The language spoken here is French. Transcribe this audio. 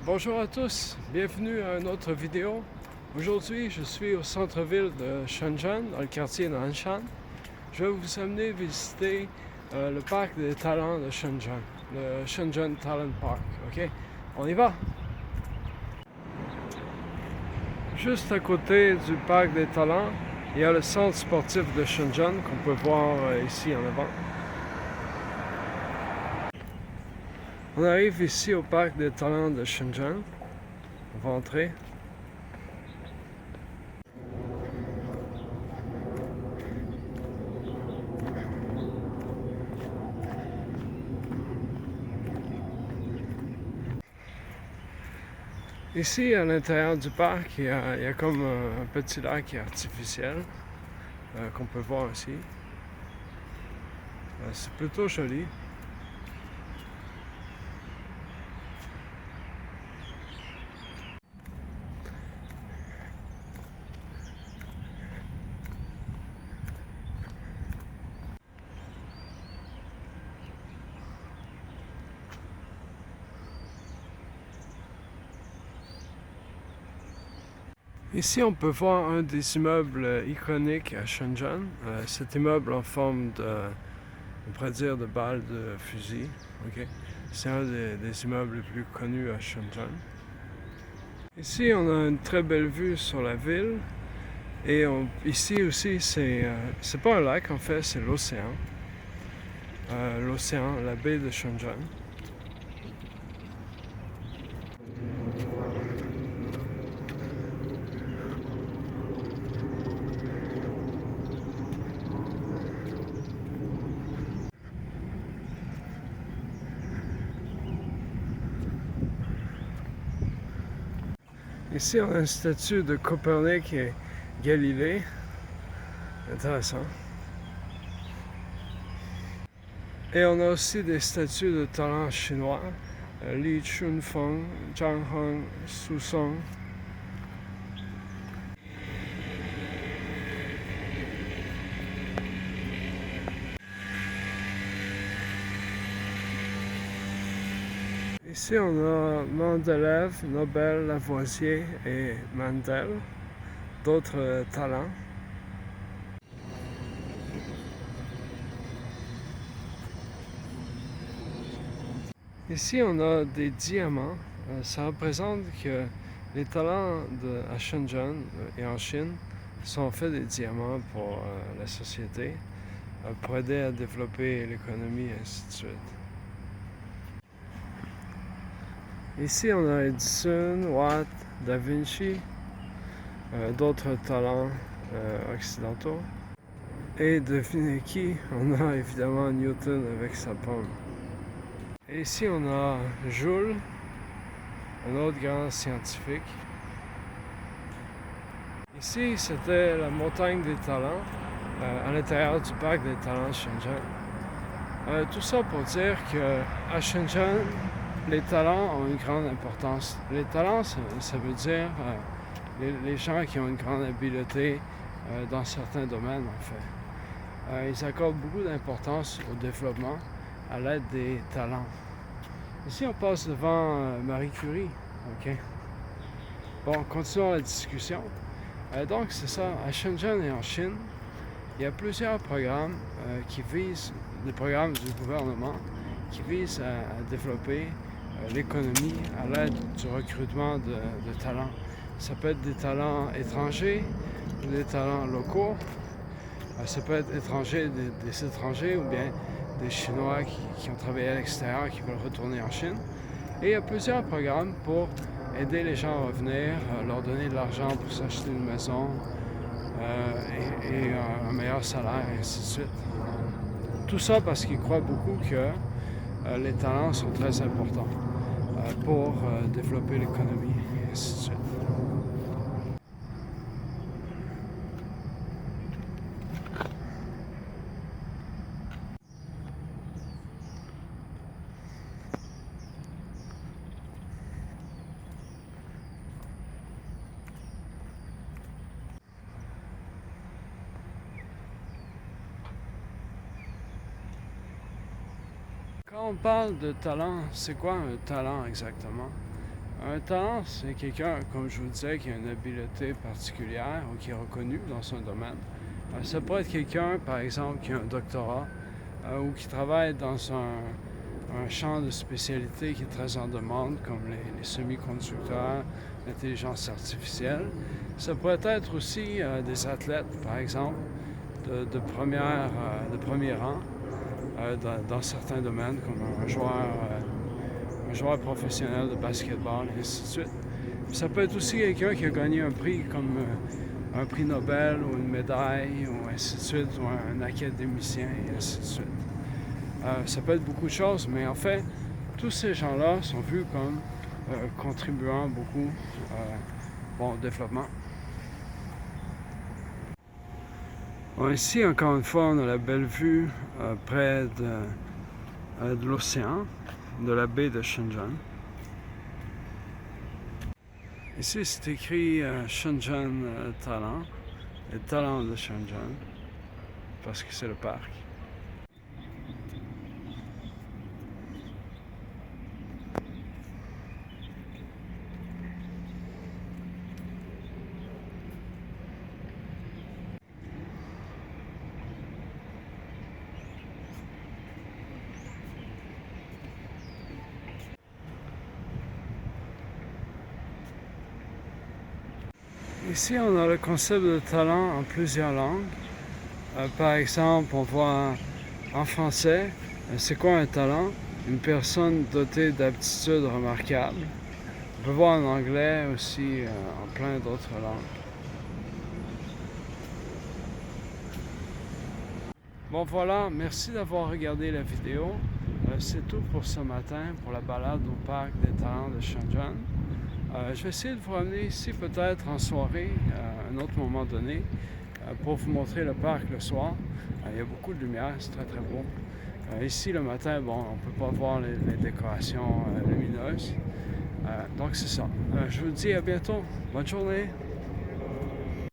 Bonjour à tous, bienvenue à une autre vidéo. Aujourd'hui, je suis au centre-ville de Shenzhen, dans le quartier Nanshan. Je vais vous amener visiter le parc des talents de Shenzhen, le Shenzhen Talent Park. Ok, on y va! Juste à côté du parc des talents, il y a le centre sportif de Shenzhen qu'on peut voir ici en avant. On arrive ici au parc des talents de Shenzhen. On va entrer. Ici, à l'intérieur du parc, il y a comme un petit lac artificiel qu'on peut voir ici. C'est plutôt joli. Ici, on peut voir un des immeubles iconiques à Shenzhen. Cet immeuble en forme on pourrait dire, de balle de fusil. Okay? C'est un des immeubles les plus connus à Shenzhen. Ici, on a une très belle vue sur la ville. Et ici aussi, c'est pas un lac en fait, c'est l'océan. L'océan, la baie de Shenzhen. Ici, on a une statue de Copernic et Galilée. Intéressant. Et on a aussi des statues de talents chinois. Li Chunfeng, Zhang Heng, Su Song. Ici, on a Mendeleev, Nobel, Lavoisier et Mandel, d'autres talents. Ici, on a des diamants. Ça représente que les talents à Shenzhen et en Chine sont faits des diamants pour la société, pour aider à développer l'économie et ainsi de suite. Ici, on a Edison, Watt, Da Vinci, d'autres talents occidentaux. Et devinez qui? On a évidemment Newton avec sa pomme. Et ici, on a Joule, un autre grand scientifique. Ici, c'était la montagne des talents, à l'intérieur du parc des talents de Shenzhen. Tout ça pour dire qu'à Shenzhen, les talents ont une grande importance. Les talents, ça veut dire les gens qui ont une grande habileté dans certains domaines, en fait. Ils accordent beaucoup d'importance au développement à l'aide des talents. Ici, on passe devant Marie Curie. Okay? Bon, continuons la discussion. Donc, c'est ça. À Shenzhen et en Chine, il y a plusieurs programmes qui visent, des programmes du gouvernement, qui visent à développer l'économie à l'aide du recrutement de talents. Ça peut être des talents étrangers ou des talents locaux. Ça peut être des étrangers ou bien des Chinois qui ont travaillé à l'extérieur, qui veulent retourner en Chine. Et il y a plusieurs programmes pour aider les gens à revenir, leur donner de l'argent pour s'acheter une maison et un meilleur salaire, et ainsi de suite. Tout ça parce qu'ils croient beaucoup que les talents sont très importants pour développer l'économie, et ainsi de suite. Quand on parle de talent, c'est quoi un talent exactement? Un talent, c'est quelqu'un, comme je vous disais, qui a une habileté particulière ou qui est reconnu dans son domaine. Ça peut être quelqu'un, par exemple, qui a un doctorat ou qui travaille dans un champ de spécialité qui est très en demande, comme les semi-conducteurs, l'intelligence artificielle. Ça pourrait être aussi des athlètes, par exemple, de premier rang dans certains domaines, comme un joueur professionnel de basketball, et ainsi de suite. Ça peut être aussi quelqu'un qui a gagné un prix comme un prix Nobel ou une médaille, ou ainsi de suite, ou un académicien, et ainsi de suite. Ça peut être beaucoup de choses, mais en fait, tous ces gens-là sont vus comme contribuant beaucoup au développement. Bon, ici, encore une fois, on a la belle vue près de l'océan, de la baie de Shenzhen. Ici, c'est écrit Shenzhen Talent, les talents de Shenzhen, parce que c'est le parc. Ici, on a le concept de talent en plusieurs langues. Par exemple, on voit en français, c'est quoi un talent? Une personne dotée d'aptitudes remarquables. On peut voir en anglais aussi, en plein d'autres langues. Bon voilà, merci d'avoir regardé la vidéo. C'est tout pour ce matin, pour la balade au parc des talents de Shenzhen. Je vais essayer de vous ramener ici peut-être en soirée, à un autre moment donné, pour vous montrer le parc le soir. Il y a beaucoup de lumière, c'est très très beau. Ici le matin, bon, on ne peut pas voir les décorations lumineuses. Donc c'est ça. Je vous dis à bientôt. Bonne journée.